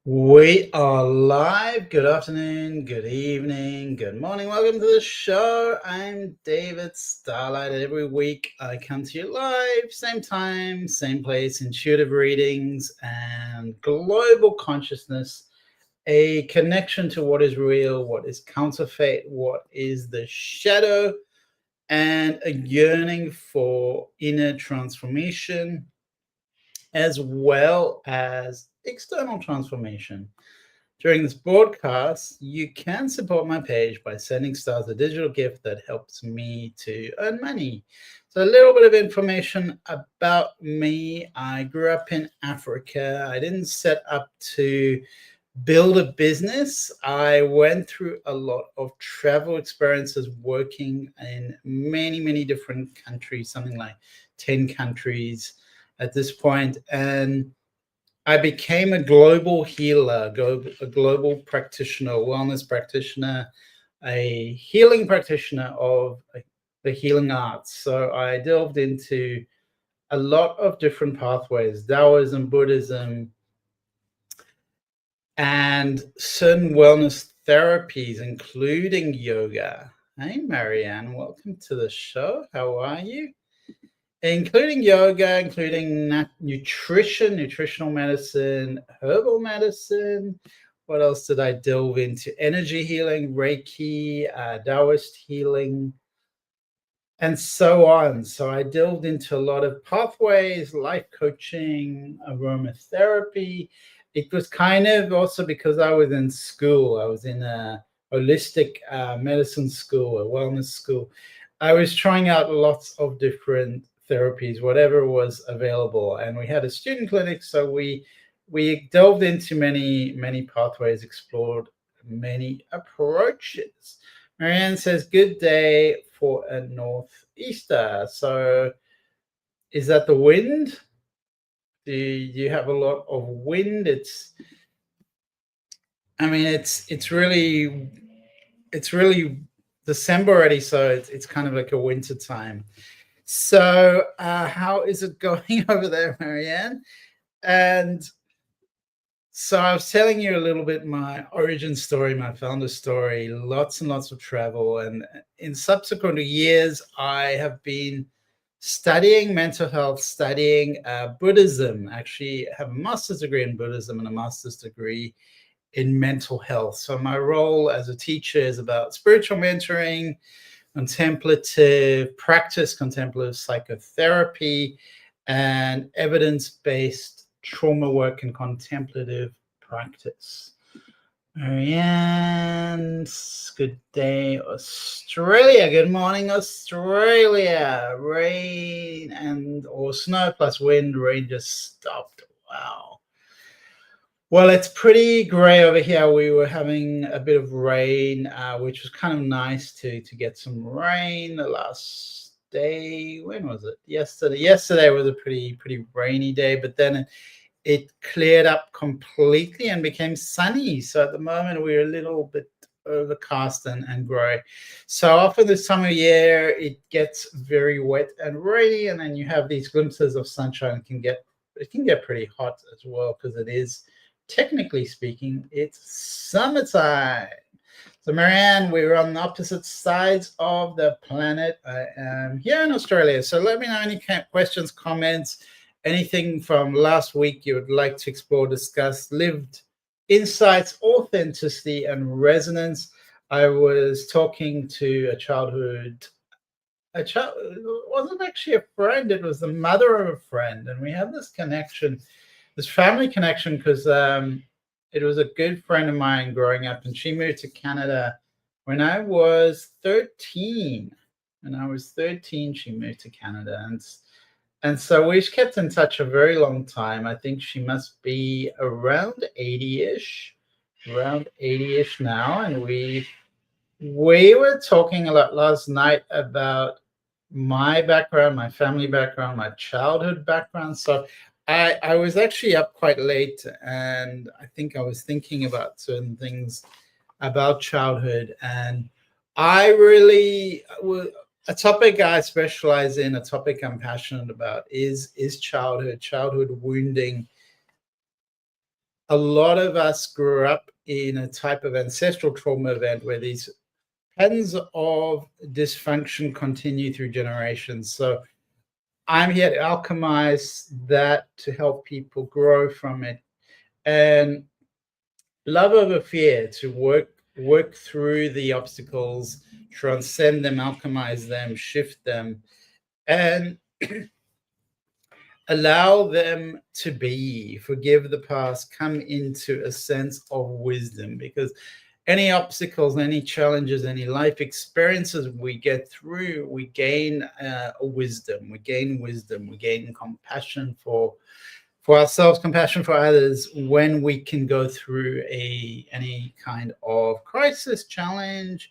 We are live. Good afternoon, good evening, good morning. Welcome to the show. I'm David Starlyte. Every week I come to you live, same time, same place, intuitive readings and global consciousness, a connection to what is real, what is counterfeit, what is the shadow, and a yearning for inner transformation as well as external transformation. During this broadcast, you can support my page by sending stars, a digital gift that helps me to earn money. So a little bit of information about me. I grew up in Africa. I didn't set up to build a business. I went through a lot of travel experiences working in many, many different countries, something like 10 countries at this point. And I became a global healer, a global practitioner, a wellness practitioner, a healing practitioner of the healing arts. So I delved into a lot of different pathways, Taoism, Buddhism, and certain wellness therapies, including yoga. Hey, Marianne, welcome to the show. How are you? Including yoga, including nutrition, nutritional medicine, herbal medicine. What else did I delve into? Energy healing, Reiki, Taoist healing, and so on. So I delved into a lot of pathways, life coaching, aromatherapy. It was kind of also because I was in school. I was in a holistic medicine school, a wellness school. I was trying out lots of different therapies, whatever was available. And we had a student clinic, so we delved into many pathways, explored many approaches. Marianne says, good day for a northeaster. So is that the wind? Do you have a lot of wind? It's really December already, so it's kind of like a winter time. So how is it going over there, Marianne? And so I was telling you a little bit my origin story, my founder story, lots and lots of travel. And in subsequent years, I have been studying mental health, studying Buddhism. Actually, I have a master's degree in Buddhism and a master's degree in mental health. So my role as a teacher is about spiritual mentoring, contemplative practice, contemplative psychotherapy, and evidence-based trauma work and contemplative practice. Marianne, good day, Australia. Good morning, Australia. Rain or snow plus wind. Rain just stopped. Wow. Well, it's pretty gray over here. We were having a bit of rain, which was kind of nice to get some rain the last day. When was it? Yesterday. Yesterday was a pretty rainy day, but then it cleared up completely and became sunny. So at the moment we're a little bit overcast and gray. So often this time of year it gets very wet and rainy, and then you have these glimpses of sunshine. It can get pretty hot as well, because it is, technically speaking, it's summertime. So Marianne, we're on the opposite sides of the planet. I am here in Australia. So let me know any questions, comments, anything from last week you would like to explore, discuss, lived insights, authenticity, and resonance. I was talking to it wasn't actually a friend, it was the mother of a friend. And we had this connection, this family connection, because it was a good friend of mine growing up, and she moved to Canada when I was 13. When I was 13, she moved to Canada. And so we've kept in touch a very long time. I think she must be around 80-ish now. And we were talking a lot last night about my background, my family background, my childhood background. So I was actually up quite late, and I think I was thinking about certain things about childhood. And I really a topic I specialize in, a topic I'm passionate about is childhood wounding. a lot of us grew up in a type of ancestral trauma event where these patterns of dysfunction continue through generations. So I'm here to alchemize that, to help people grow from it, and love over fear, to work through the obstacles, transcend them, alchemize them, shift them, and allow them to be, forgive the past, come into a sense of wisdom. Because any obstacles, any challenges, any life experiences we get through, we gain wisdom. We gain compassion for ourselves, compassion for others, when we can go through any kind of crisis, challenge,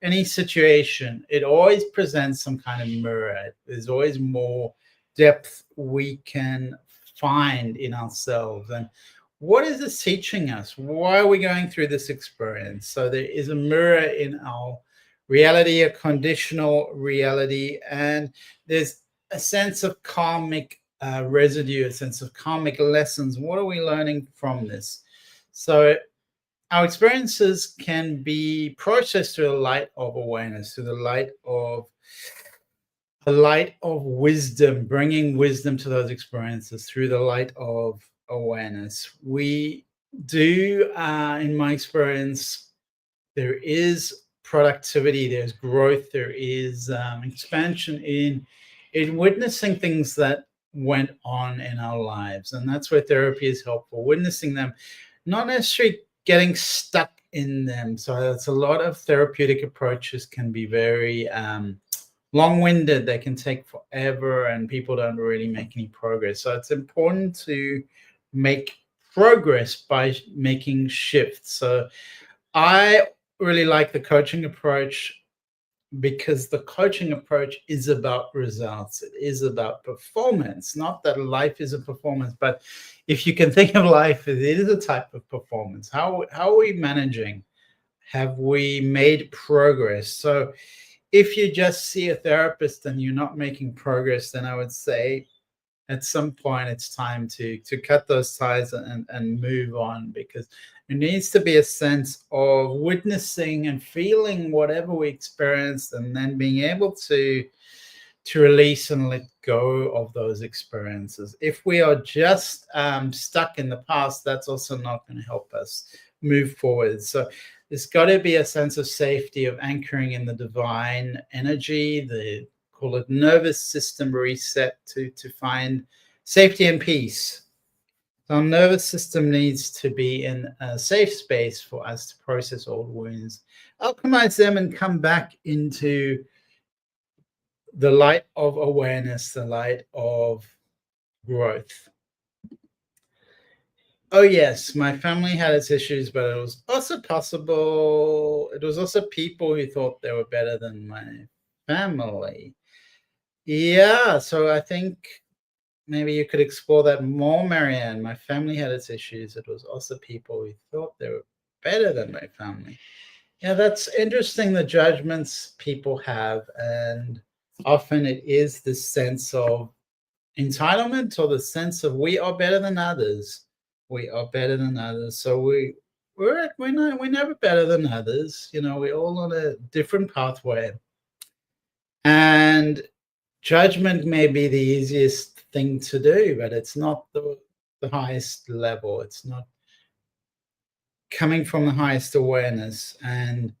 any situation. It always presents some kind of mirror. There's always more depth we can find in ourselves. And what is this teaching us? Why are we going through this experience? So there is a mirror in our reality, a conditional reality, and there's a sense of karmic residue, a sense of karmic lessons. What are we learning from this? So our experiences can be processed through the light of awareness, through the light of wisdom, bringing wisdom to those experiences through the light of awareness. We do, in my experience, there is productivity, there's growth, there is expansion in witnessing things that went on in our lives. And that's where therapy is helpful, witnessing them, not necessarily getting stuck in them. So it's a lot of therapeutic approaches can be very long-winded. They can take forever and people don't really make any progress. So it's important to make progress by making shifts. So I really like the coaching approach, because the coaching approach is about results. It is about performance. Not that life is a performance, but if you can think of life, it is a type of performance. How are we managing? Have we made progress? So if you just see a therapist and you're not making progress, then I would say at some point it's time to cut those ties and move on, because there needs to be a sense of witnessing and feeling whatever we experienced, and then being able to release and let go of those experiences. If we are just stuck in the past, that's also not going to help us move forward. So there's got to be a sense of safety, of anchoring in the divine energy, the call it nervous system reset, to find safety and peace. So our nervous system needs to be in a safe space for us to process old wounds, alchemize them, and come back into the light of awareness, the light of growth. Oh yes, my family had its issues, but it was also possible. It was also people who thought they were better than my family. Yeah, so I think maybe you could explore that more, Marianne. My family had its issues. It was also people who thought they were better than my family. Yeah, that's interesting, the judgments people have. And often it is this sense of entitlement, or the sense of we are better than others. We are better than others. So we're never better than others. You know, we're all on a different pathway. And judgment may be the easiest thing to do, but it's not the highest level. It's not coming from the highest awareness. And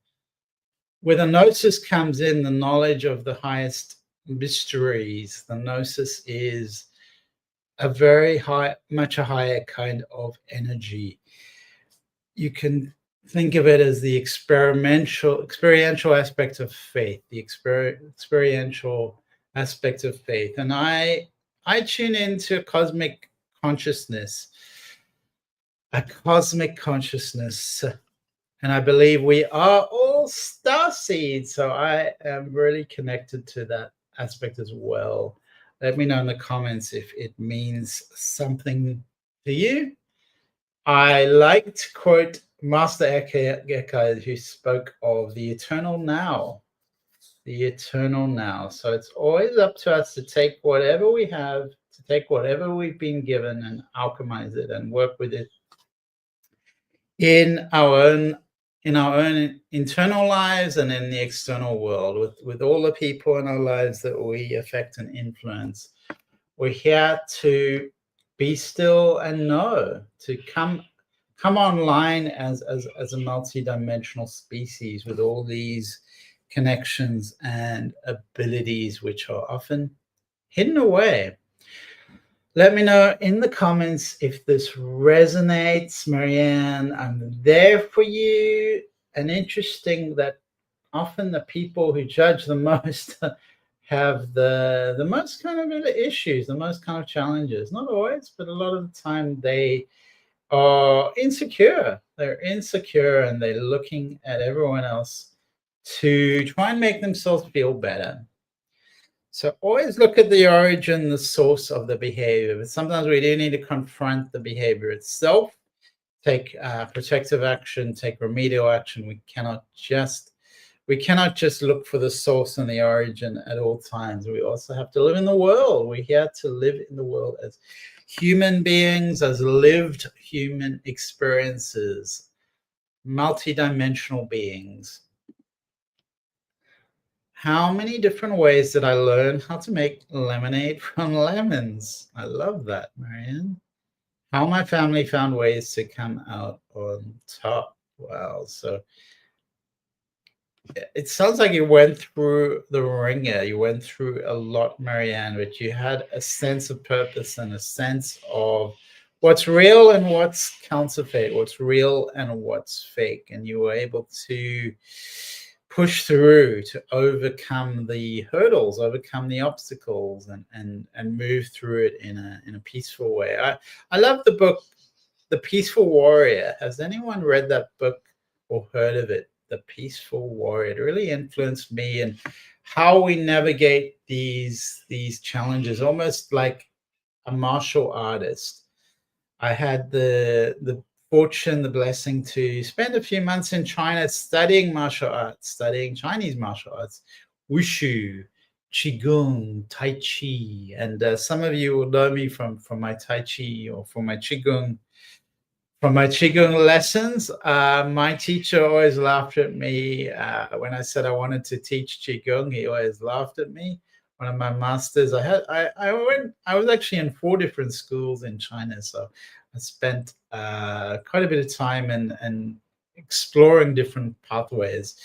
where the gnosis comes in, the knowledge of the highest mysteries, the gnosis is a very high, much a higher kind of energy. You can think of it as the experiential aspect of faith, the experiential aspect of faith. And I tune into cosmic consciousness, a cosmic consciousness. And I believe we are all star seeds. So I am really connected to that aspect as well. Let me know in the comments if it means something to you. I like to quote Master Eckhart, who spoke of the eternal now. The eternal now. So it's always up to us to take whatever we have, to take whatever we've been given and alchemize it and work with it in our own internal lives and in the external world, with all the people in our lives that we affect and influence. We're here to be still and know, to come online as a multi-dimensional species with all these connections and abilities which are often hidden away. Let me know in the comments if this resonates, Marianne. I'm there for you. And interesting that often the people who judge the most have the most kind of issues, the most kind of challenges. Not always, but a lot of the time they are insecure. They're insecure and they're looking at everyone else to try and make themselves feel better. So always look at the origin, the source of the behavior. But sometimes we do need to confront the behavior itself, take protective action, take remedial action. We cannot just look for the source and the origin at all times. We also have to live in the world. We're here to live in the world as human beings, as lived human experiences, multidimensional beings. How many different ways did I learn how to make lemonade from lemons? I love that, Marianne. How my family found ways to come out on top. Wow. So it sounds like you went through the ringer. You went through a lot, Marianne, but you had a sense of purpose and a sense of what's real and what's counterfeit, what's real and what's fake. And you were able to push through, to overcome the hurdles, overcome the obstacles, and move through it in a peaceful way. I love the book, The Peaceful Warrior. Has anyone read that book or heard of it? The Peaceful Warrior. It really influenced me and how we navigate these challenges, almost like a martial artist. I had the fortune, the blessing to spend a few months in China studying martial arts, studying Chinese martial arts, wushu, qigong, tai chi, and some of you will know me from my tai chi or from my qigong. From my qigong lessons, my teacher always laughed at me when I said I wanted to teach qigong. He always laughed at me. One of my masters, I was actually in 4 different schools in China, so I spent quite a bit of time and exploring different pathways.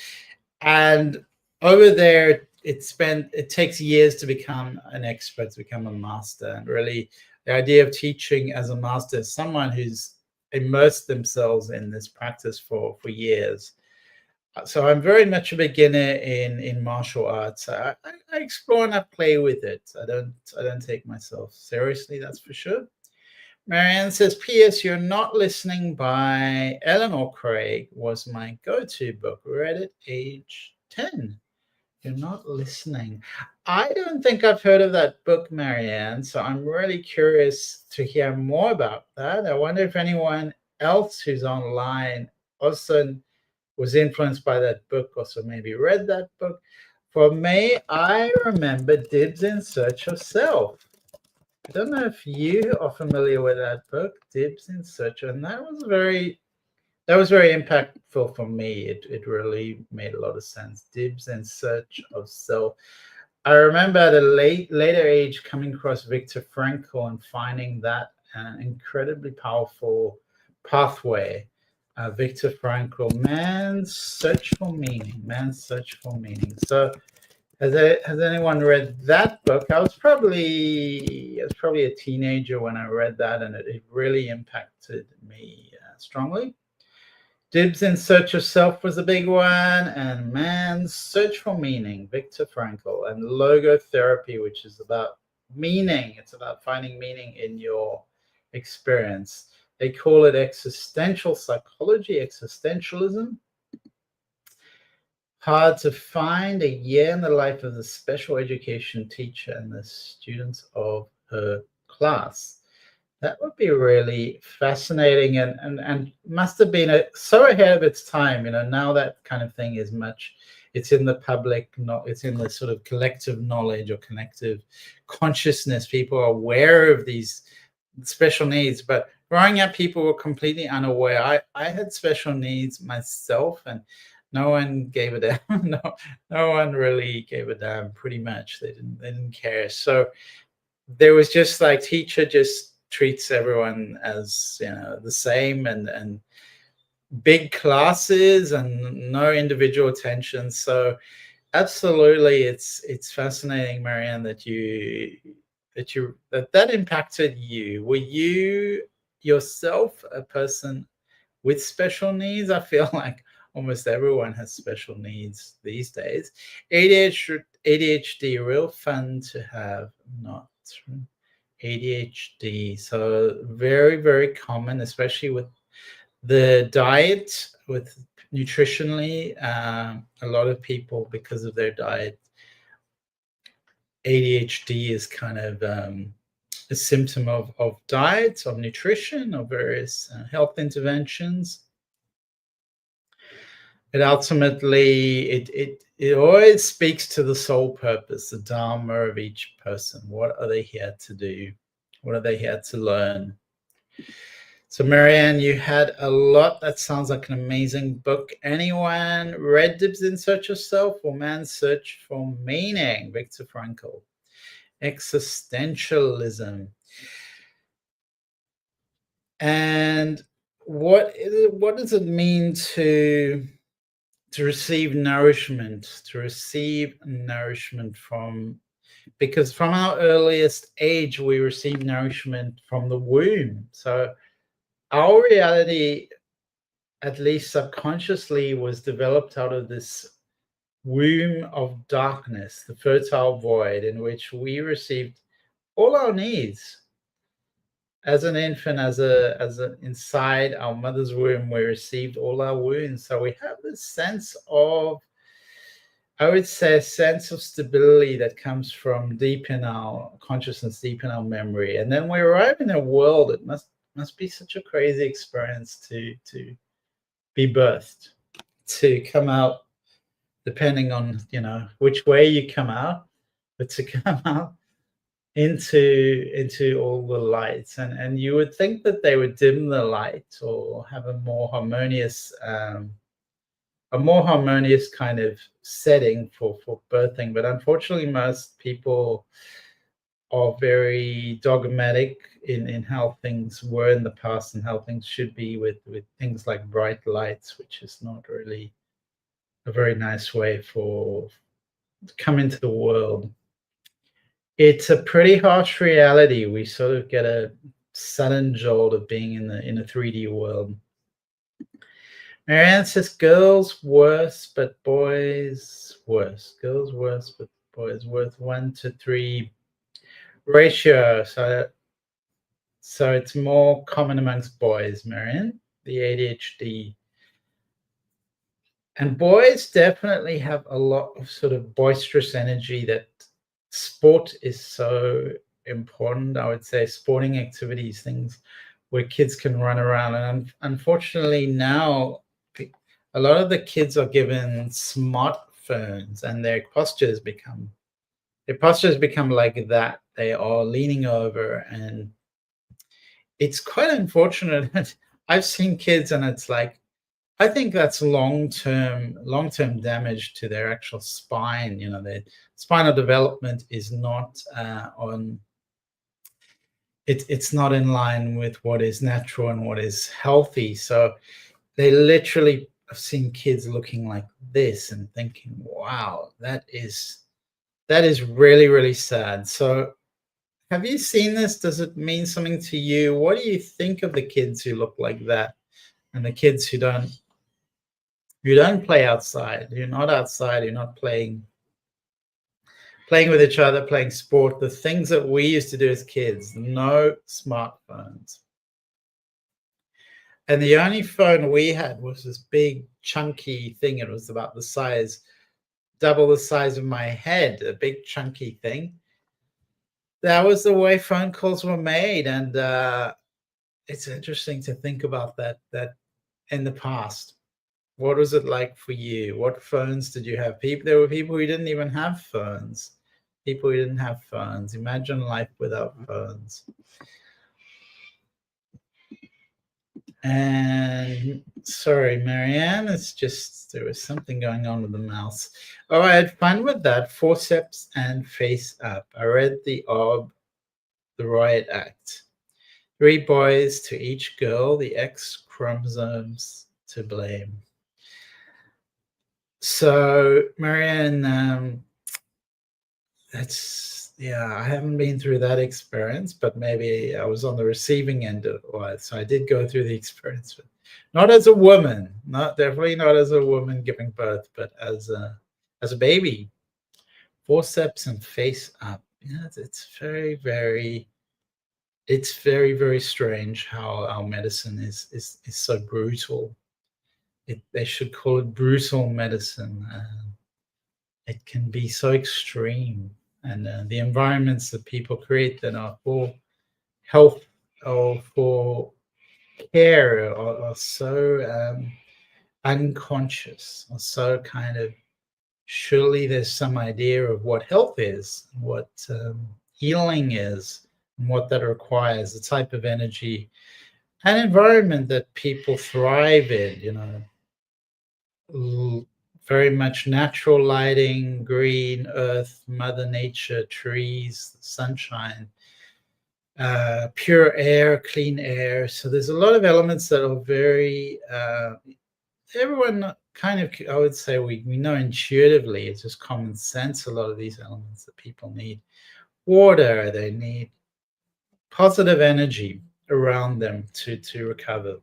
And over there, it takes years to become an expert, to become a master. And really, the idea of teaching as a master is someone who's immersed themselves in this practice for years. So I'm very much a beginner in martial arts. I explore and I play with it. I don't take myself seriously, that's for sure. Marianne says, P.S. You're Not Listening by Eleanor Craig was my go-to book. Read it age 10. You're Not Listening. I don't think I've heard of that book, Marianne, so I'm really curious to hear more about that. I wonder if anyone else who's online also was influenced by that book, also maybe read that book. For me, I remember Dibs in Search of Self. I don't know if you are familiar with that book, Dibs in Search, and that was very impactful for me. It really made a lot of sense. Dibs in Search of Self. I remember at a later age coming across Viktor Frankl and finding that an incredibly powerful pathway. Viktor Frankl, Man's Search for Meaning. Man's Search for Meaning. So has anyone read that book? I was probably a teenager when I read that, and it really impacted me strongly. Dibs in Search of Self was a big one, and Man's Search for Meaning, Viktor Frankl, and Logotherapy, which is about meaning. It's about finding meaning in your experience. They call it existential psychology, existentialism. Hard to Find, A Year in the Life of the Special Education Teacher and the Students of Her Class. That would be really fascinating and must have been so ahead of its time. Now that kind of thing is it's in the public, it's in the sort of collective knowledge or collective consciousness. People are aware of these special needs, but growing up, people were completely unaware. I had special needs myself, and no one gave a damn. No one really gave a damn. Pretty much, they didn't care. So there was just like teacher just treats everyone as the same, and big classes and no individual attention. So absolutely, it's fascinating, Marianne, that that impacted you. Were you yourself a person with special needs? I feel like almost everyone has special needs these days. ADHD, real fun to have. Not ADHD, so very, very common, especially with the diet, with nutritionally. A lot of people, because of their diet, ADHD is kind of a symptom of diet, of nutrition, of various health interventions. But ultimately, it always speaks to the soul purpose, the dharma of each person. What are they here to do? What are they here to learn? So, Marianne, you had a lot. That sounds like an amazing book. Anyone read Dibs in Search of Self or Man's Search for Meaning? Viktor Frankl. Existentialism. And what does it mean to receive nourishment? To receive nourishment from, because from our earliest age, we receive nourishment from the womb. So our reality, at least subconsciously, was developed out of this womb of darkness, the fertile void, in which we received all our needs. As an infant, as a inside our mother's womb, we received all our wounds. So we have this sense of, I would say, a sense of stability that comes from deep in our consciousness, deep in our memory. And then we arrive in a world. It must be such a crazy experience to be birthed, to come out, depending on which way you come out, but to come out into all the lights, and you would think that they would dim the light or have a more harmonious kind of setting for birthing. But unfortunately, most people are very dogmatic in how things were in the past and how things should be, with things like bright lights, which is not really a very nice way to come into the world. It's a pretty harsh reality. We sort of get a sudden jolt of being in a 3D world. Marianne says girls worse, but boys worse. Girls worse, but boys worse. 1 to 3 ratio. So it's more common amongst boys, Marianne, the ADHD. And boys definitely have a lot of sort of boisterous energy. That sport is so important. I would say sporting activities, things where kids can run around. And unfortunately now, a lot of the kids are given smartphones, and their postures become like that. They are leaning over, and it's quite unfortunate. I've seen kids, and it's like, I think that's long-term damage to their actual spine. Their spinal development is not it's not in line with what is natural and what is healthy. So they literally have seen kids looking like this and thinking, wow, that is really, really sad. So have you seen this? Does it mean something to you? What do you think of the kids who look like that, and the kids who don't play outside? You're not outside. You're not playing with each other, playing sport, the things that we used to do as kids. No smartphones. And the only phone we had was this big chunky thing. It was about the size, double the size of my head, a big chunky thing. That was the way phone calls were made. And it's interesting to think about that in the past. What was it like for you? What phones did you have? There were people who didn't even have phones. People who didn't have phones. Imagine life without phones. And sorry, Marianne, it's just there was something going on with the mouse. Oh, I had fun with that. Forceps and face up. I read the Riot Act. 3 boys to each girl, the X chromosomes to blame. So, Marianne, I haven't been through that experience, but maybe I was on the receiving end of it. So I did go through the experience, but not as a woman, definitely not as a woman giving birth, but as a baby. Forceps and face up. Yeah, it's very, very strange how our medicine is so brutal. They should call it brutal medicine. It can be so extreme, and the environments that people create that are for health or for care are so unconscious, or so kind of, surely there's some idea of what health is, what healing is, and what that requires, the type of energy and environment that people thrive in, very much natural lighting, green, earth, mother nature, trees, sunshine, pure air, clean air. So there's a lot of elements that are very, everyone kind of, I would say we know intuitively, it's just common sense, a lot of these elements that people need. Water, they need positive energy around them to recover,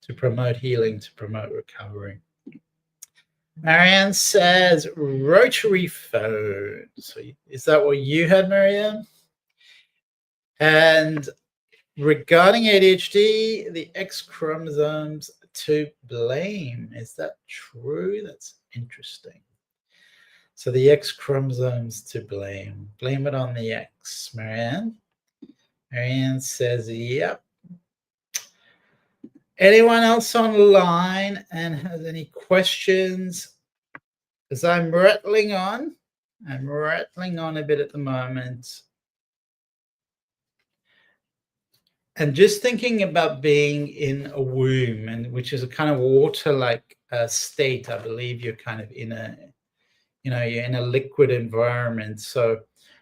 to promote healing, to promote recovery. Marianne says rotary phone. So is that what you had, Marianne? And regarding ADHD, the X chromosomes to blame. Is that true? That's interesting. So the X chromosomes to blame. Blame it on the X, Marianne. Marianne says, yep. Anyone else online and has any questions? Because I'm rattling on a bit at the moment. And just thinking about being in a womb, and which is a kind of water-like state. I believe you're kind of in you're in a liquid environment. So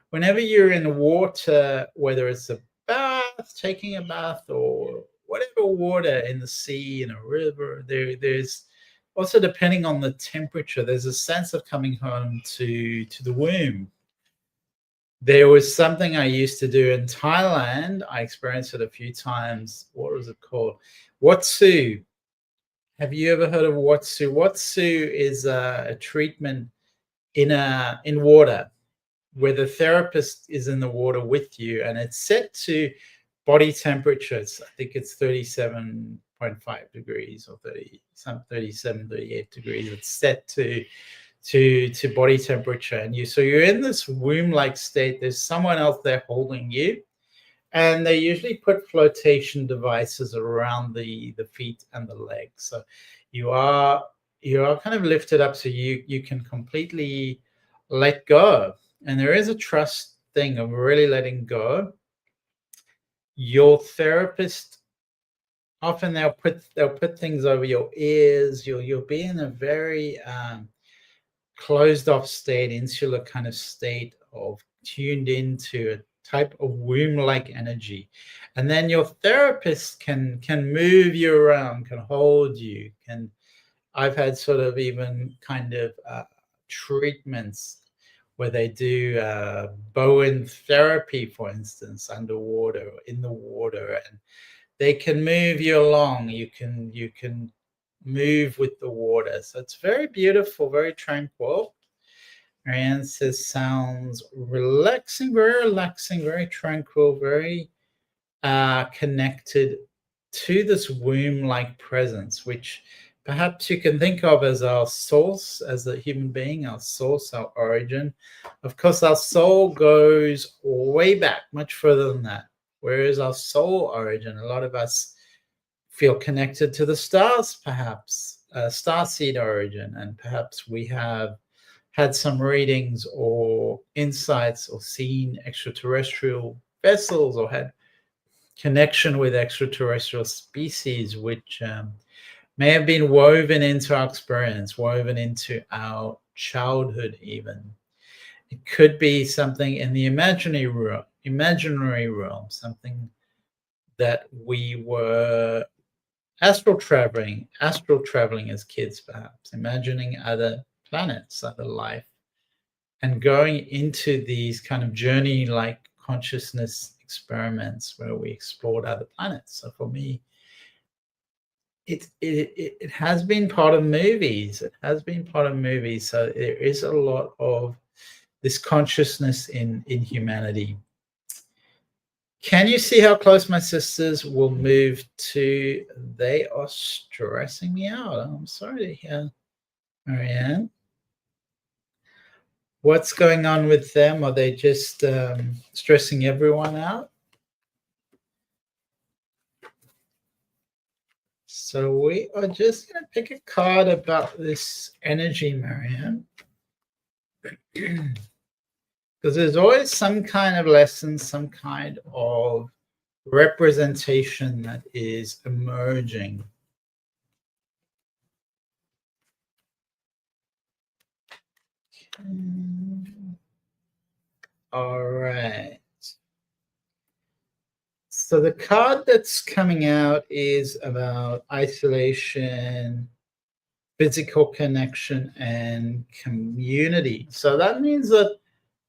whenever you're in water, whether it's a bath, taking a bath, or whatever water in the sea, in a river, there's also, depending on the temperature, there's a sense of coming home to the womb. There was something I used to do in Thailand. I experienced it a few times. What was it called? Watsu. Have you ever heard of Watsu? Watsu is a treatment in water, where the therapist is in the water with you, and it's set to body temperatures. I think it's 37.5 degrees or 37, 38 degrees. It's set to body temperature, and so you're in this womb-like state. There's someone else there holding you, and they usually put flotation devices around the feet and the legs, so you are kind of lifted up, so you can completely let go. And there is a trust thing of really letting go. Your therapist, often they'll put things over your ears. You'll be in a very closed off state, insular kind of state, of tuned into a type of womb-like energy. And then your therapist can move you around, can hold you, I've had sort of even kind of treatments where they do Bowen therapy, for instance, underwater or in the water, and they can move you along. You can move with the water. So it's very beautiful, very tranquil. Marianne says sounds relaxing, very tranquil, very connected to this womb-like presence, which perhaps you can think of as our source, as a human being, our source, our origin. Of course, our soul goes way back, much further than that. Whereas our soul origin, a lot of us feel connected to the stars, perhaps, starseed origin, and perhaps we have had some readings or insights or seen extraterrestrial vessels or had connection with extraterrestrial species, which may have been woven into our experience, woven into our childhood even. It could be something in the imaginary realm, something that we were astral traveling as kids, perhaps, imagining other planets, other life, and going into these kind of journey-like consciousness experiments where we explored other planets. So for me, it has been part of movies. It has been part of movies. So there is a lot of this consciousness in humanity. Can you see how close my sisters will move to? They are stressing me out. I'm sorry to hear, Marianne. What's going on with them? Are they just stressing everyone out? So we are just going to pick a card about this energy, Marianne. Because there's always some kind of lesson, some kind of representation that is emerging. All right. So the card that's coming out is about isolation, physical connection, and community. So that means that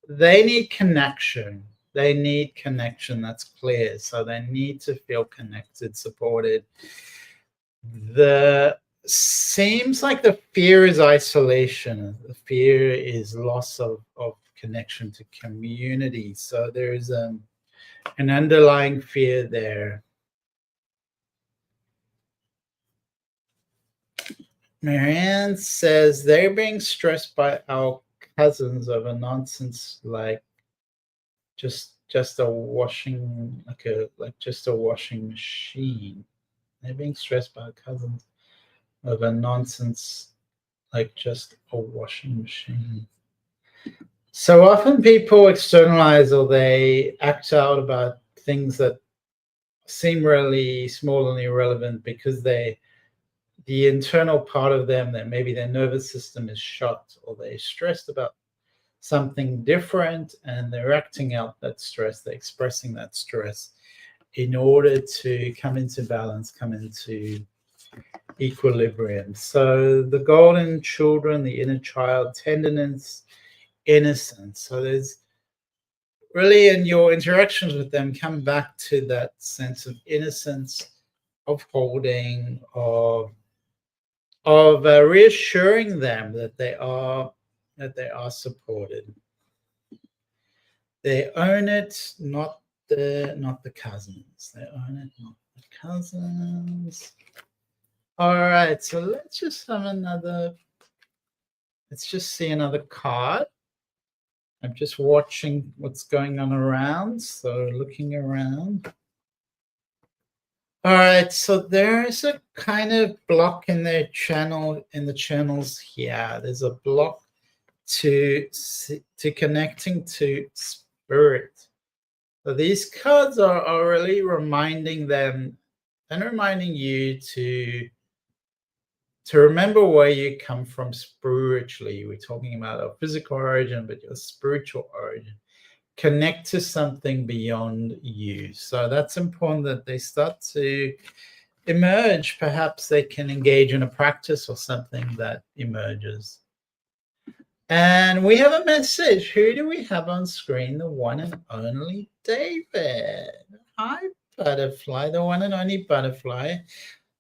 they need connection. They need connection. That's clear. So they need to feel connected, supported. Seems like the fear is isolation. The fear is loss of connection to community. So there is an underlying fear there. Marianne says they're being stressed by our cousins over nonsense like just a washing just a washing machine. They're being stressed by our cousins over nonsense like just a washing machine. So often people externalize or they act out about things that seem really small and irrelevant because the internal part of them, that maybe their nervous system is shot or they're stressed about something different and they're acting out that stress, they're expressing that stress in order to come into balance, come into equilibrium. So the golden children, the inner child, tenderness, innocence. So there's really in your interactions with them, come back to that sense of innocence, of holding, of reassuring them that they are supported. They own it, not the cousins. They own it, not the cousins. All right, so let's just have another. Let's just see another card. I'm just watching what's going on around, so looking around. All right, so there's a kind of block in their channel, in the channels here. There's a block to connecting to spirit. So these cards are really reminding them and reminding you to remember where you come from spiritually. We're talking about a physical origin, but your spiritual origin. Connect to something beyond you. So that's important that they start to emerge. Perhaps they can engage in a practice or something that emerges. And we have a message. Who do we have on screen? The one and only David. Hi, Butterfly, the one and only Butterfly,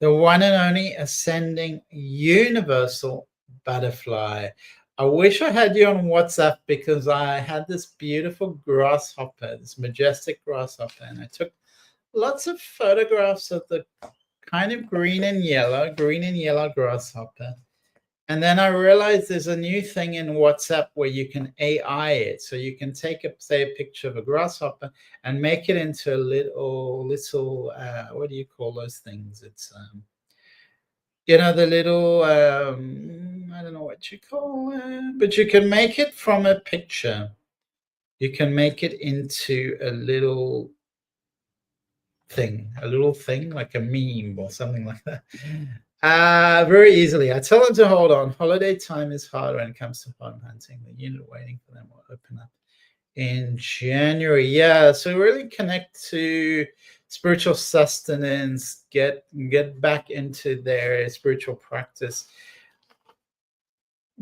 the one and only ascending universal Butterfly. I wish I had you on WhatsApp because I had this beautiful grasshopper, this majestic grasshopper, and I took lots of photographs of the kind of green and yellow grasshopper. And then I realized there's a new thing in WhatsApp where you can AI it. So you can take say a picture of a grasshopper and make it into a little what do you call those things? It's the little I don't know what you call it, but you can make it from a picture. You can make it into a little thing, a little thing like a meme or something like that. Very easily. I tell them to hold on. Holiday time is hard when it comes to home hunting. The unit waiting for them will open up in January. Yeah, so really connect to spiritual sustenance, get back into their spiritual practice.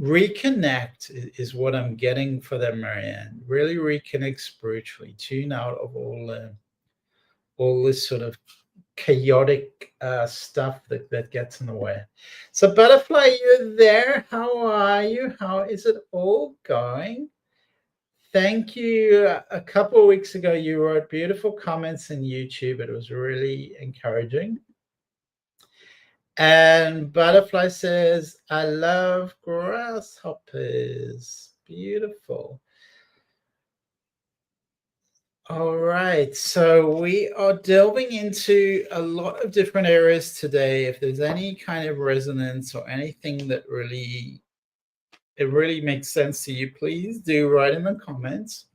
Reconnect is what I'm getting for them, Marianne. Really reconnect spiritually, tune out of all this sort of chaotic stuff that gets in the way. So Butterfly, you're there. How are you? How is it all going? Thank you. A couple of weeks ago, you wrote beautiful comments in YouTube. It was really encouraging. And Butterfly says, I love grasshoppers. Beautiful. All right. So we are delving into a lot of different areas today. If there's any kind of resonance or anything that really makes sense to you, please do write in the comments.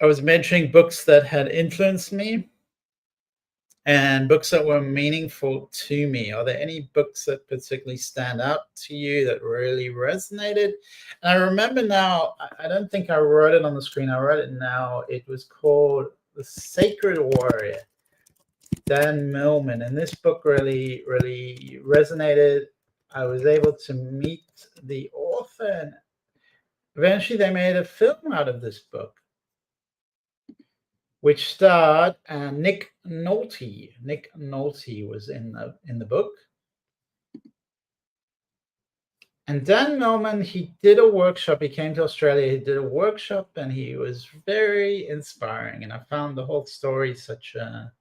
I was mentioning books that had influenced me and books that were meaningful to me. Are there any books that particularly stand out to you that really resonated? And I remember now, I don't think I wrote it on the screen. I wrote it now. It was called The Sacred Warrior, Dan Millman. And this book really, really resonated. I was able to meet the author, and eventually they made a film out of this book, which starred Nick Nolte. Nick Nolte was in the book. And Dan Millman, he did a workshop. He came to Australia. He did a workshop, and he was very inspiring. And I found the whole story such a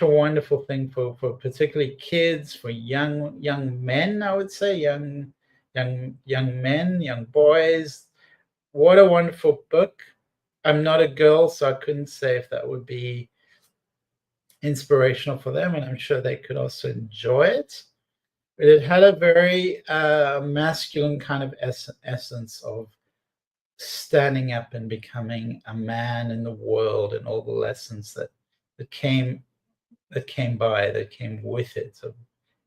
wonderful thing for particularly kids, for young men. I would say young men, young boys. What a wonderful book. I'm not a girl, so I couldn't say if that would be inspirational for them, and I'm sure they could also enjoy it. But it had a very masculine kind of essence of standing up and becoming a man in the world, and all the lessons that came with it. So,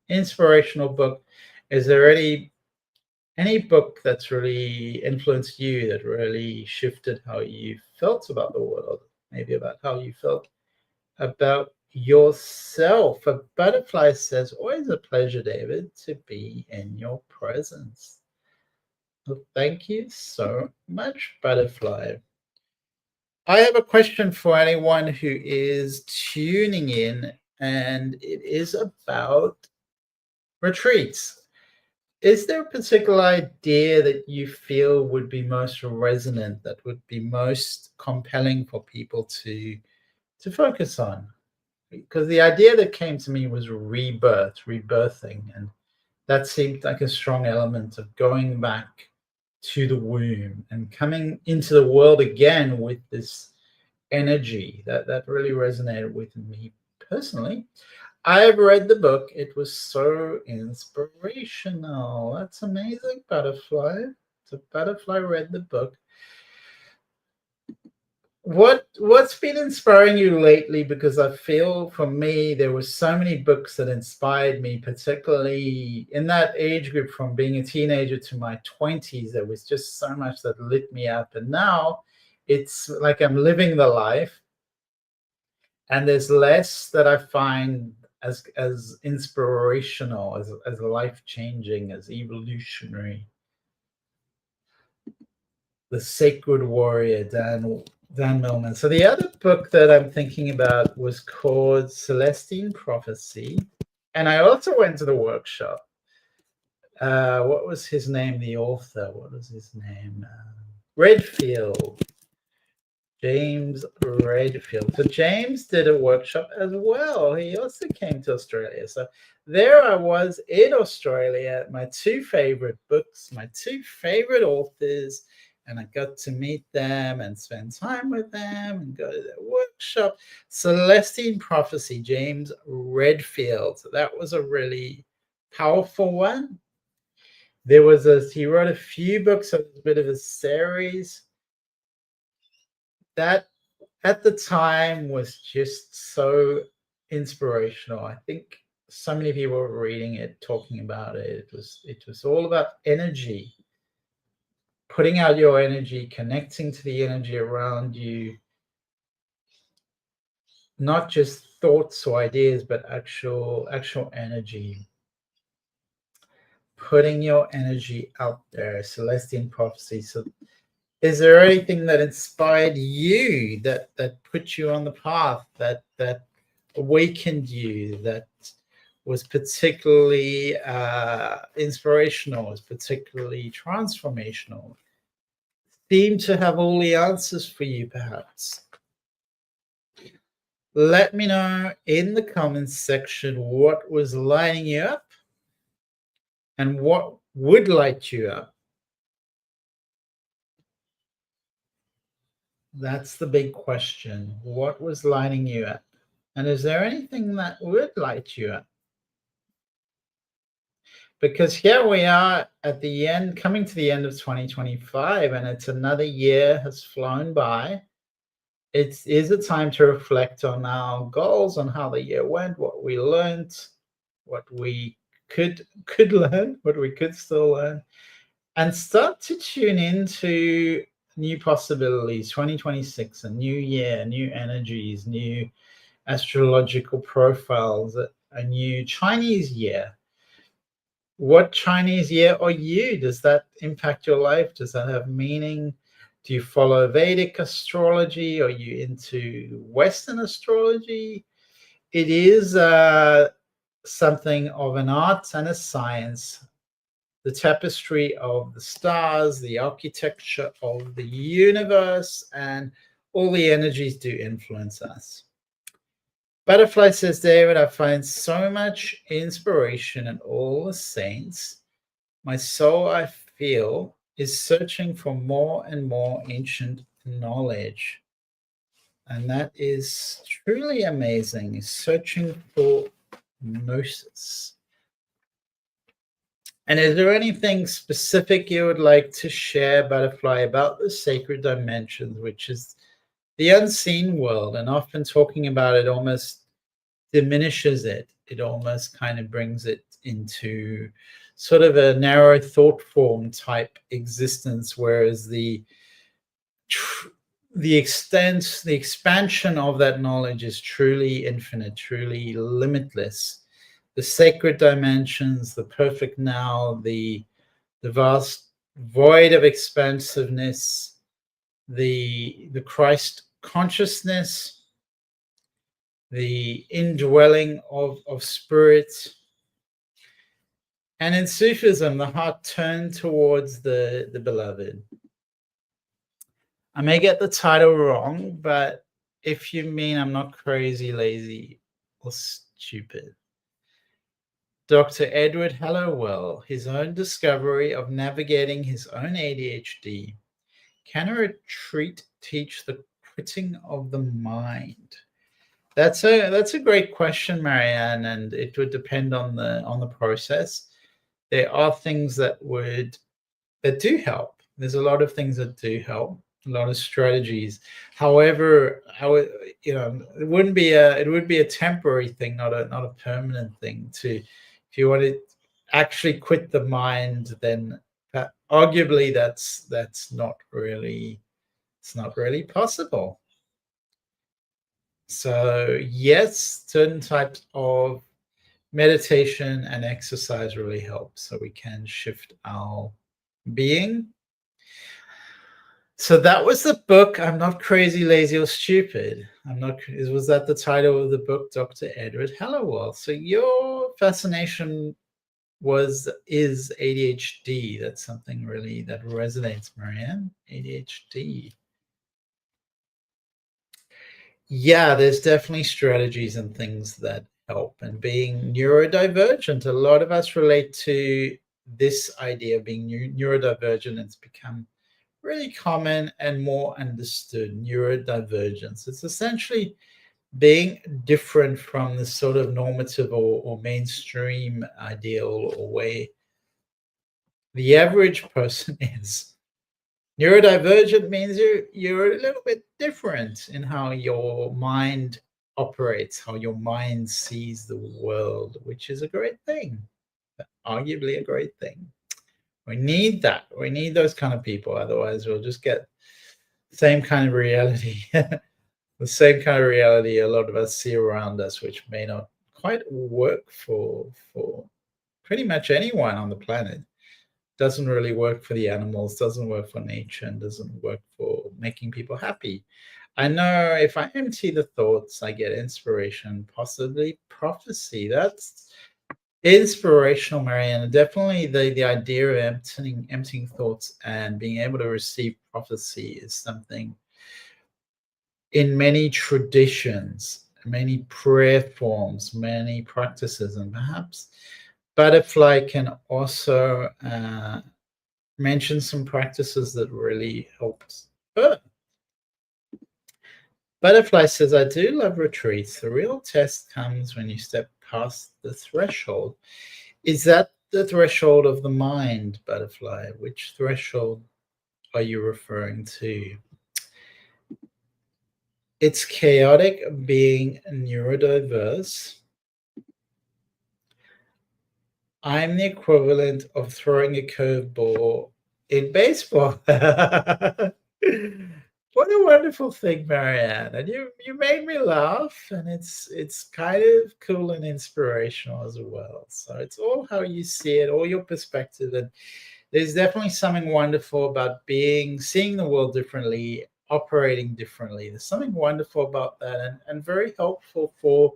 inspirational book. Is there any book that's really influenced you, that really shifted how you felt about the world, maybe about how you felt about yourself? A Butterfly says, always a pleasure, David, to be in your presence. Well, thank you so much, Butterfly. I have a question for anyone who is tuning in, and it is about retreats. Is there a particular idea that you feel would be most resonant, that would be most compelling for people to focus on? Because the idea that came to me was rebirthing, and that seemed like a strong element of going back to the womb and coming into the world again with this energy. That really resonated with me personally. I've read the book. It was so inspirational. That's amazing, Butterfly. So Butterfly read the book. What's been inspiring you lately? Because I feel for me, there were so many books that inspired me, particularly in that age group from being a teenager to my 20s. There was just so much that lit me up. And now it's like I'm living the life, and there's less that I find as inspirational, as life-changing, as evolutionary. The Sacred Warrior, Dan Millman. So the other book that I'm thinking about was called Celestine Prophecy, and I also went to the workshop. What was his name? The author. What was his name? Redfield. James Redfield. So James did a workshop as well. He also came to Australia. So there I was in Australia, my two favorite books, my two favorite authors, and I got to meet them and spend time with them and go to their workshop. Celestine Prophecy, James Redfield. So that was a really powerful one. He wrote a few books, so it was a bit of a series. That at the time was just so inspirational. I think so many people were reading it, talking about it. It was all about energy, putting out your energy, connecting to the energy around you, not just thoughts or ideas, but actual energy. Putting your energy out there, Celestine prophecy. So is there anything that inspired you, that put you on the path, that awakened you, that was particularly inspirational, was particularly transformational, seemed to have all the answers for you, perhaps? Let me know in the comments section what was lighting you up and what would light you up. That's the big question. What was lighting you up? And is there anything that would light you up? Because here we are at the end, coming to the end of 2025, and it's another year has flown by. It is a time to reflect on our goals, on how the year went, what we learned, what we could learn, what we could still learn, and start to tune into new possibilities. 2026, a new year, new energies, new astrological profiles, a new Chinese year. What Chinese year are you? Does that impact your life? Does that have meaning? Do you follow Vedic astrology? Are you into Western astrology? It is something of an art and a science. The tapestry of the stars, the architecture of the universe, and all the energies do influence us. Butterfly says, David, I find so much inspiration in all the saints. My soul, I feel, is searching for more and more ancient knowledge. And that is truly amazing, searching for gnosis. And is there anything specific you would like to share, Butterfly, about the sacred dimensions, which is the unseen world? And often talking about it almost diminishes it. It almost kind of brings it into sort of a narrow thought form type existence, whereas the expansion of that knowledge is truly infinite, truly limitless. The sacred dimensions, the perfect now, the vast void of expansiveness, the Christ consciousness, the indwelling of spirit. And in Sufism, the heart turned towards the beloved. I may get the title wrong, but if you mean I'm not crazy, lazy, or stupid. Dr. Edward Hallowell, his own discovery of navigating his own ADHD. Can a retreat teach the quitting of the mind? That's a great question, Marianne, and it would depend on the process. There are things that do help. There's a lot of things that do help, a lot of strategies. However, it would be a temporary thing, not a permanent thing. If you want to actually quit the mind, then arguably that's not really possible. So yes, certain types of meditation and exercise really help, so we can shift our being. So that was the book. I'm not crazy, lazy, or stupid. Was that the title of the book, Dr. Edward Hallowell? So your fascination is ADHD. That's something really that resonates, Marianne. ADHD. Yeah, there's definitely strategies and things that help. And being neurodivergent, a lot of us relate to this idea of being neurodivergent. It's become really common and more understood. Neurodivergence. It's essentially being different from the sort of normative or mainstream ideal or way the average person is. Neurodivergent means you're a little bit different in how your mind operates, how your mind sees the world, which is a great thing, arguably a great thing. We need that. We need those kind of people. Otherwise, we'll just get the same kind of reality, the same kind of reality a lot of us see around us, which may not quite work for pretty much anyone on the planet. Doesn't really work for the animals, doesn't work for nature, and doesn't work for making people happy. I know if I empty the thoughts, I get inspiration, possibly prophecy. That's inspirational, Marianne. Definitely the idea of emptying thoughts and being able to receive prophecy is something in many traditions, many prayer forms, many practices, and perhaps Butterfly can also mention some practices that really helped her. Butterfly says, I do love retreats. The real test comes when you step past the threshold. Is that the threshold of the mind, Butterfly? Which threshold are you referring to? It's chaotic being neurodiverse. I'm the equivalent of throwing a curveball in baseball. What a wonderful thing, Marianne. And you made me laugh, and it's kind of cool and inspirational as well. So it's all how you see it, all your perspective. And there's definitely something wonderful about seeing the world differently, operating differently. There's something wonderful about that, and very helpful for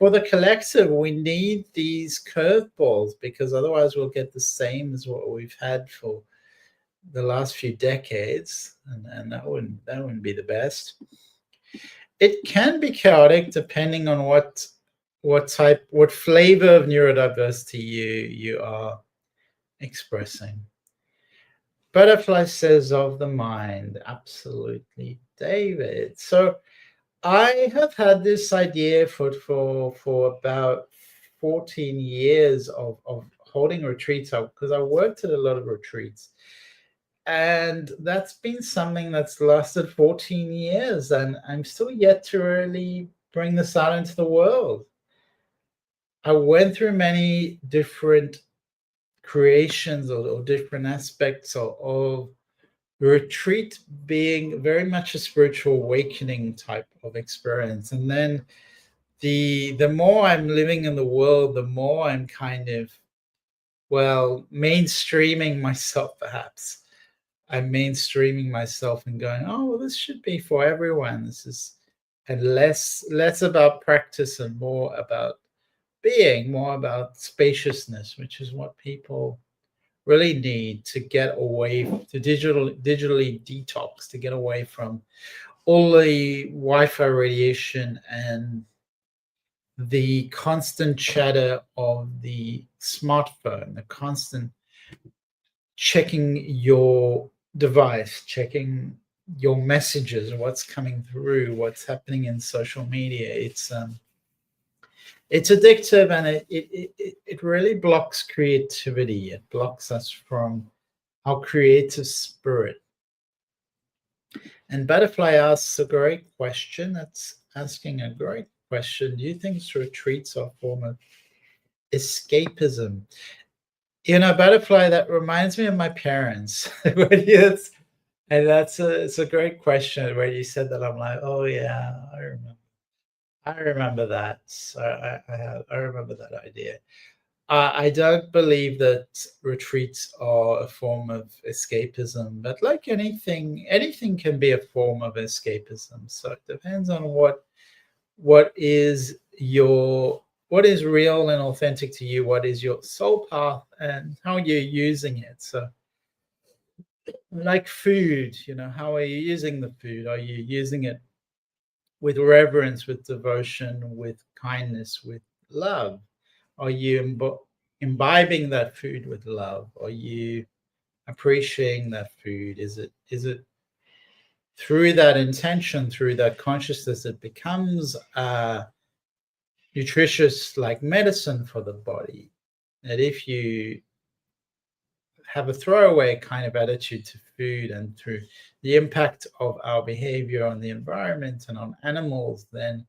the collective. We need these curveballs, because otherwise we'll get the same as what we've had for the last few decades, and that wouldn't be the best. It can be chaotic depending on what flavor of neurodiversity you are expressing. Butterfly says of the mind, absolutely, David. So I have had this idea for about 14 years of holding retreats out, because I worked at a lot of retreats. And that's been something that's lasted 14 years, and I'm still yet to really bring this out into the world. I went through many different creations or different aspects of retreat being very much a spiritual awakening type of experience. And then the more I'm living in the world, the more I'm kind of, well, mainstreaming myself, perhaps. I'm mainstreaming myself and going, oh, well, this should be for everyone. This is, and less about practice and more about being, more about spaciousness, which is what people really need to get away to digitally detox, to get away from all the Wi-Fi radiation and the constant chatter of the smartphone, the constant checking your device, checking your messages, what's coming through, what's happening in social media. It's addictive, and it really blocks creativity. It blocks us from our creative spirit. And Butterfly asks a great question. That's asking a great question. Do you think retreats are a form of escapism? You know, Butterfly, that reminds me of my parents. Yes. And it's a great question. Where you said that, I'm like, oh yeah, I remember that. So I remember that idea. I don't believe that retreats are a form of escapism, but like anything can be a form of escapism. So it depends on what is real and authentic to you, what is your soul path, and how you're using it. So, like food, how are you using the food? Are you using it with reverence, with devotion, with kindness, with love? Are you imbibing that food with love? Are you appreciating that food? Is it through that intention, through that consciousness, it becomes nutritious, like medicine for the body? That if you have a throwaway kind of attitude to food and through the impact of our behavior on the environment and on animals, then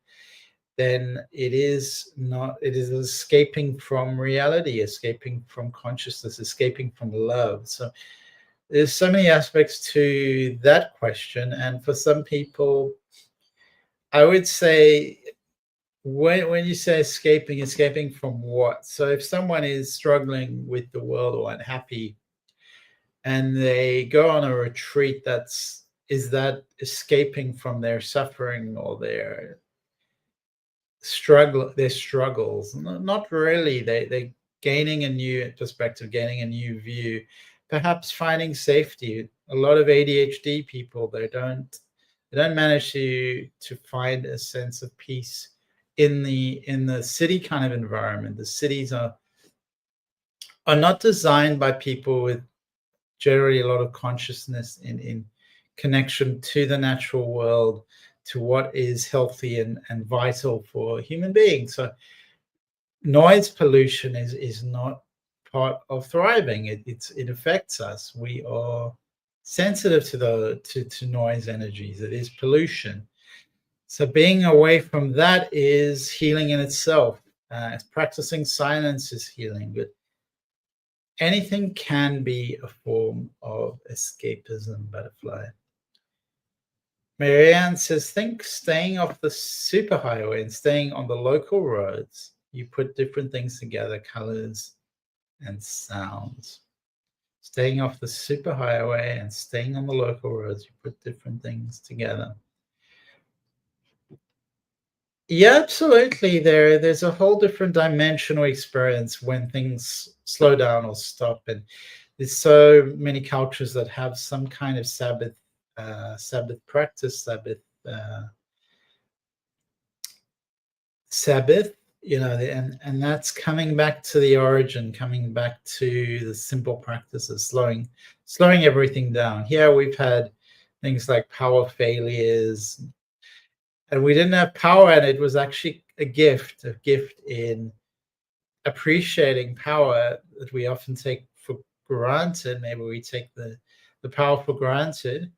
it is escaping from reality, escaping from consciousness, escaping from love. So there's so many aspects to that question. And for some people, I would say, when you say escaping from what? So if someone is struggling with the world or unhappy and they go on a retreat, is that escaping from their suffering or their struggles? Not really. They're gaining a new perspective, gaining a new view, perhaps finding safety. A lot of ADHD people, they don't manage to find a sense of peace in the city kind of environment. The cities are not designed by people with generally a lot of consciousness in connection to the natural world, to what is healthy and vital for human beings. So noise pollution is not part of thriving. It affects us. We are sensitive to noise energies. It is pollution. So being away from that is healing in itself. Practicing silence is healing, but anything can be a form of escapism, Butterfly. Marianne says, think staying off the superhighway and staying on the local roads, you put different things together, colors and sounds. Staying off the superhighway and staying on the local roads, you put different things together. Yeah, absolutely. There's a whole different dimensional experience when things slow down or stop. And there's so many cultures that have some kind of Sabbath practice, Sabbath, and that's coming back to the origin, coming back to the simple practices, slowing everything down. Here we've had things like power failures, and we didn't have power, and it was actually a gift in appreciating power that we often take for granted. Maybe we take the power for granted.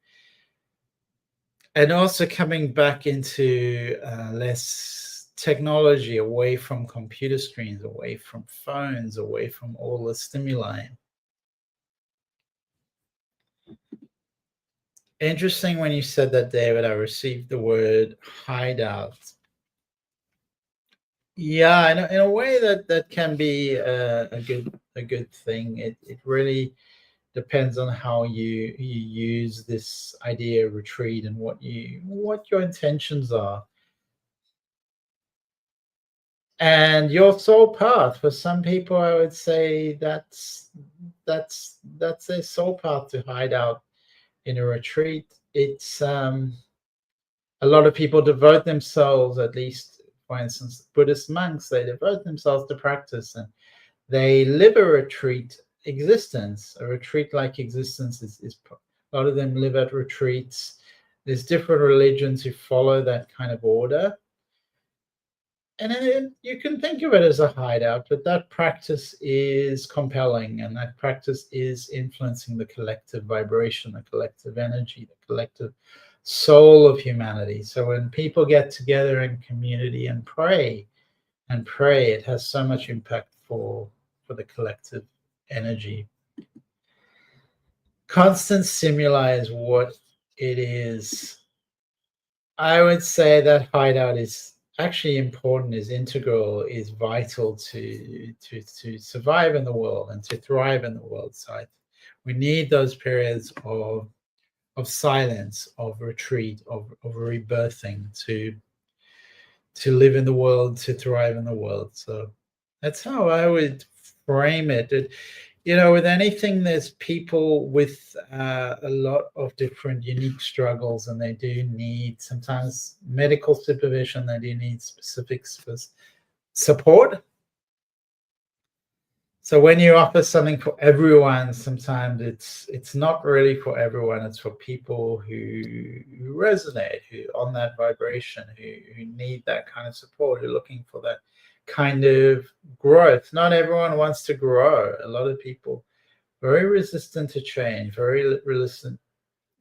And also coming back into less technology, away from computer screens, away from phones, away from all the stimuli. Interesting when you said that, David. I received the word hideout. Yeah, in a way that can be a good thing. It really depends on how you use this idea of retreat and what your intentions are. And your soul path, for some people, I would say that's their soul path, to hide out in a retreat. It's a lot of people devote themselves, at least, for instance, Buddhist monks, they devote themselves to practice and they live a retreat existence. A retreat-like existence is a lot of them live at retreats. There's different religions who follow that kind of order. And then you can think of it as a hideout, but that practice is compelling, and that practice is influencing the collective vibration, the collective energy, the collective soul of humanity. So when people get together in community and pray, it has so much impact for the collective energy. Constant stimuli is what it is. I would say that hideout is actually important, is integral, is vital to survive in the world and to thrive in the world. So we need those periods of silence, of retreat, of rebirthing to live in the world, to thrive in the world. So that's how I would frame it. With anything, there's people with a lot of different unique struggles, and they do need sometimes medical supervision. They do need specific support. So when you offer something for everyone, sometimes it's not really for everyone. It's for people who resonate, who on that vibration, who need that kind of support, who are looking for that kind of growth. Not everyone wants to grow. A lot of people very resistant to change, very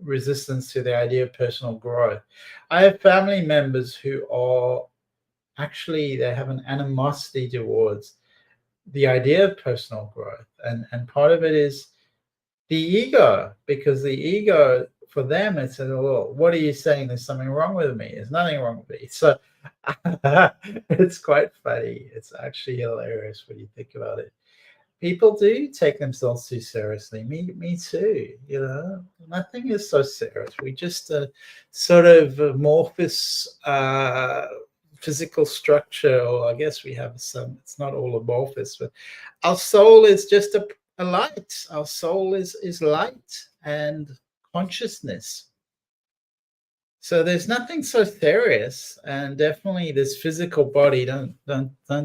resistance to the idea of personal growth. I have family members who are actually, they have an animosity towards the idea of personal growth, and part of it is the ego, because the ego for them, it's well, what are you saying? There's something wrong with me. There's nothing wrong with me. So it's quite funny. It's actually hilarious when you think about it. People do take themselves too seriously. Me too. You know, nothing is so serious. We just sort of amorphous physical structure, or I guess we have some. It's not all amorphous, but our soul is just a light. Our soul is light and consciousness. So there's nothing so serious, and definitely this physical body. Don't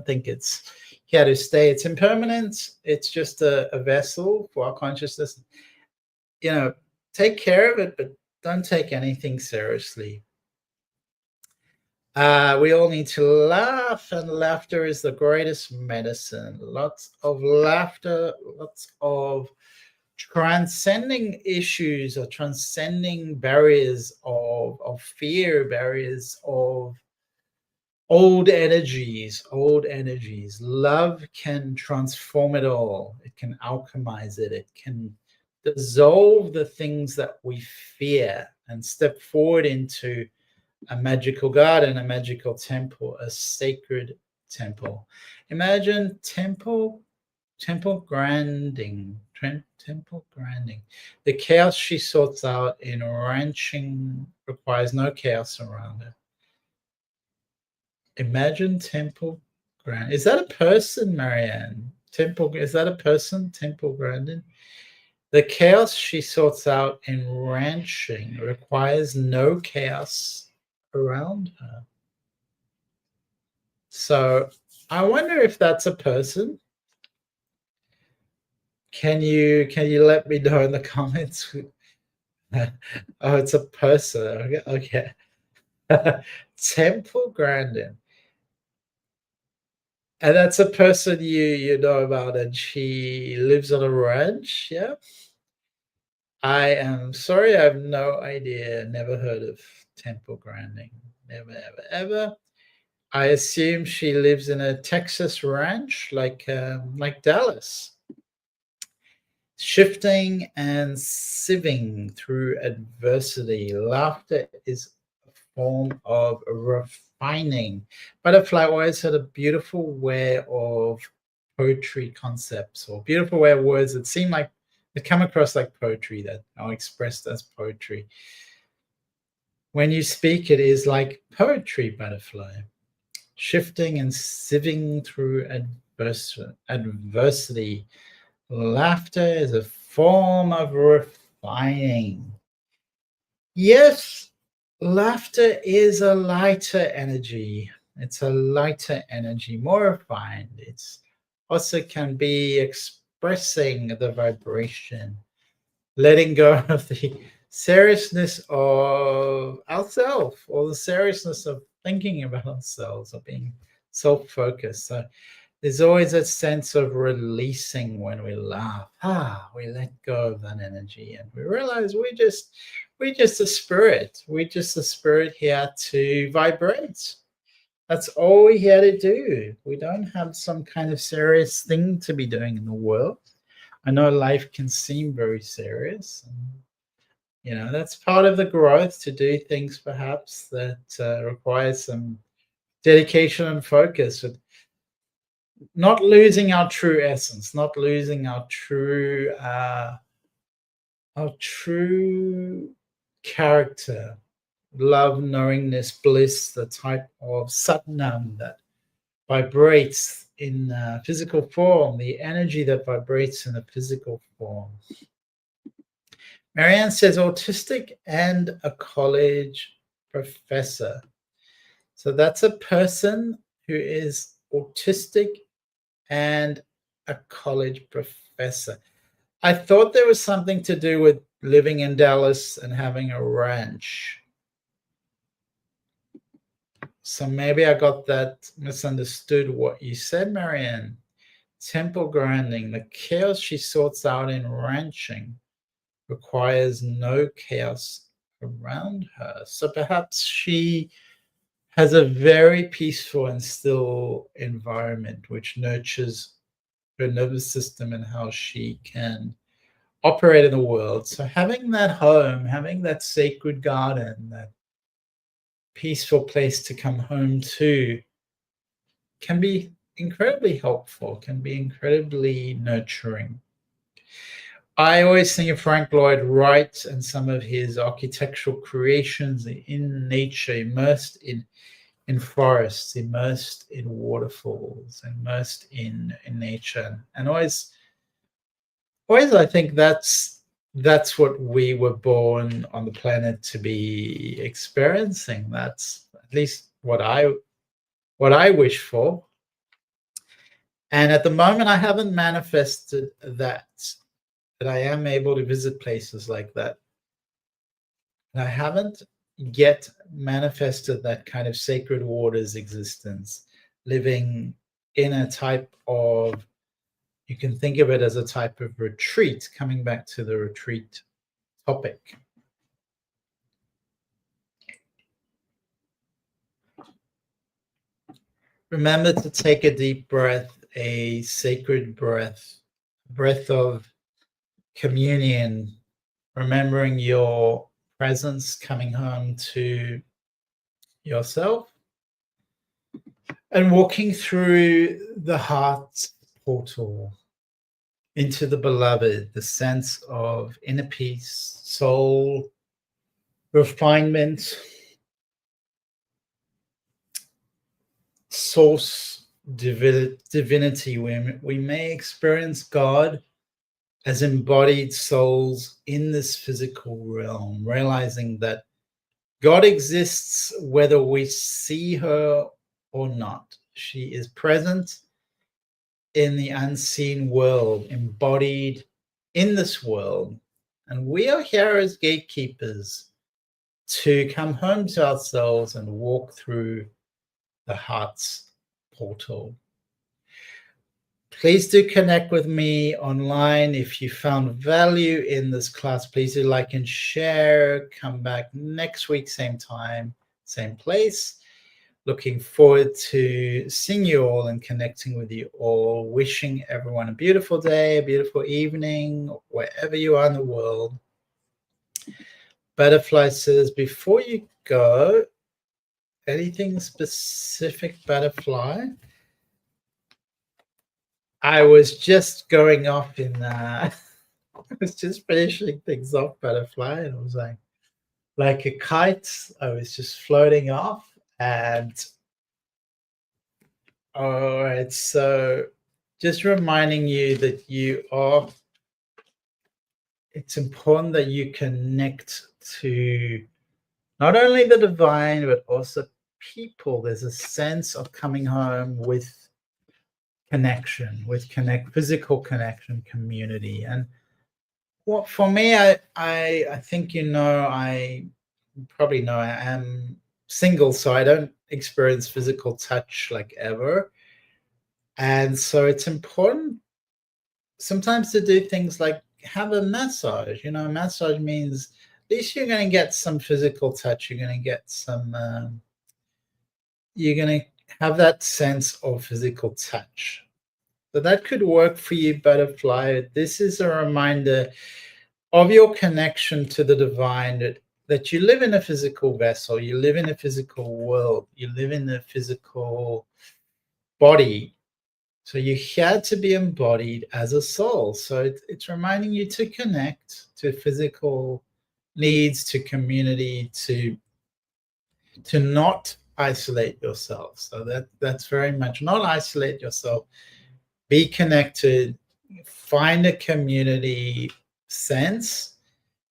think it's here to stay. It's impermanent. It's just a vessel for our consciousness. You know, take care of it, but don't take anything seriously. We all need to laugh, and laughter is the greatest medicine. Lots of laughter, lots of transcending issues, or transcending barriers of fear, barriers of old energies. Love can transform it all. It can alchemize it. It can dissolve the things that we fear and step forward into a magical garden, a magical temple, a sacred temple. Imagine temple granding. Temple granding. The chaos she sorts out in ranching requires no chaos around her. Imagine temple grand. Is that a person, Marianne? Is that a person? Temple grandin. The chaos she sorts out in ranching requires no chaos around her. So I wonder if that's a person. Can you let me know in the comments? Oh, it's a person. Okay. Temple Grandin. And that's a person you know about, and she lives on a ranch, yeah? I am sorry, I have no idea. Never heard of Temple Grandin. Never, ever. I assume she lives in a Texas ranch, like Dallas. Shifting and sieving through adversity. Laughter is a form of refining. Butterfly always had a beautiful way of poetry concepts, or beautiful way of words that seem like they come across like poetry, that are expressed as poetry. When you speak, it is like poetry, Butterfly. Shifting and sieving through adversity. Laughter is a form of refining. Yes, laughter is a lighter energy. It's a lighter energy, more refined. It's also can be expressing the vibration, letting go of the seriousness of ourselves, or the seriousness of thinking about ourselves, or being self-focused. So there's always a sense of releasing when we laugh. We let go of that energy, and we realize we're just a spirit. We're just a spirit here to vibrate. That's all we're here to do. We don't have some kind of serious thing to be doing in the world. I know life can seem very serious. And, that's part of the growth, to do things perhaps that requires some dedication and focus, with not losing our true essence, not losing our true character, love, knowingness, bliss, the type of satnam that vibrates in physical form, the energy that vibrates in a physical form. Marianne says autistic and a college professor. So that's a person who is autistic and a college professor. I thought there was something to do with living in Dallas and having a ranch. So maybe I got that misunderstood what you said, Marianne. temple grounding, the chaos she sorts out in ranching requires no chaos around her. So perhaps she has a very peaceful and still environment which nurtures her nervous system and how she can operate in the world. So having that home, having that sacred garden, that peaceful place to come home to, can be incredibly helpful, can be incredibly nurturing. I always think of Frank Lloyd Wright and some of his architectural creations in nature, immersed in forests, immersed in waterfalls, immersed in nature. And always I think that's what we were born on the planet to be experiencing. That's at least what I wish for. And at the moment, I haven't manifested that I am able to visit places like that. And I haven't yet manifested that kind of sacred waters existence, living in a type of, you can think of it as a type of retreat, coming back to the retreat topic. Remember to take a deep breath, a sacred breath of communion, remembering your presence, coming home to yourself, and walking through the heart portal into the beloved, the sense of inner peace, soul, refinement, source, divinity. We may experience God as embodied souls in this physical realm, realizing that God exists whether we see her or not. She is present in the unseen world, embodied in this world. And we are here as gatekeepers to come home to ourselves and walk through the heart's portal. Please do connect with me online. If you found value in this class, please do like and share. Come back next week, same time, same place. Looking forward to seeing you all and connecting with you all. Wishing everyone a beautiful day, a beautiful evening, wherever you are in the world. Butterfly says, before you go, anything specific, Butterfly? I was just going off in, I was just finishing things off, Butterfly, and it was like a kite. I was just floating off. And all right, so just reminding you that it's important that you connect to not only the divine, but also people. There's a sense of coming home with connection, physical connection, community. And what for me, I think, I probably know I am single, so I don't experience physical touch like ever. And so it's important sometimes to do things like have a massage. Massage means at least you're going to get some physical touch. You're going to get some, you're going to have that sense of physical touch. So that could work for you, Butterfly. This is a reminder of your connection to the divine, that you live in a physical vessel, you live in a physical world, you live in a physical body. So you're here to be embodied as a soul. So it's reminding you to connect to physical needs, to community, to not isolate yourself. So that's very much not isolate yourself. Be connected, find a community sense.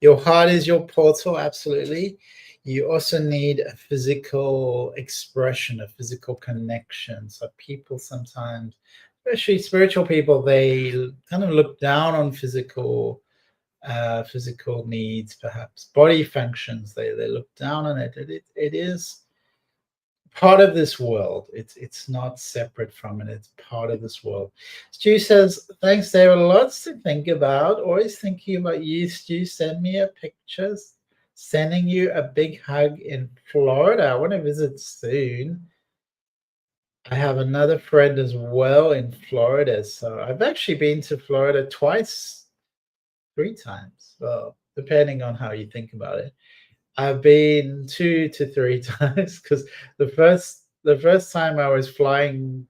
Your heart is your portal, absolutely. You also need a physical expression, a physical connection. So people sometimes, especially spiritual people, they kind of look down on physical needs, perhaps body functions. They look down on it. It is part of this world. It's not separate from it. It's part of this world. Stu says, thanks, David. Lots to think about. Always thinking about you, Stu. Send me a picture. Sending you a big hug in Florida. I want to visit soon. I have another friend as well in Florida. So I've actually been to Florida twice, 3 times. Well, depending on how you think about it. I've been 2 to 3 times because the first time I was flying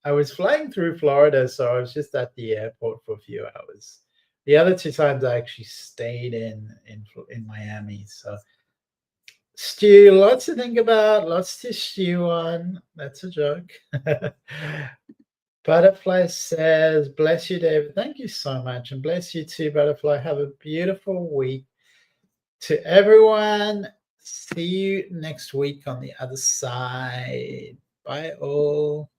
through Florida, so I was just at the airport for a few hours. The other 2 times I actually stayed in Miami. So stew, lots to think about, lots to stew on. That's a joke. Butterfly says, bless you, David. Thank you so much. And bless you too, Butterfly. Have a beautiful week. To everyone, see you next week on the other side. Bye all.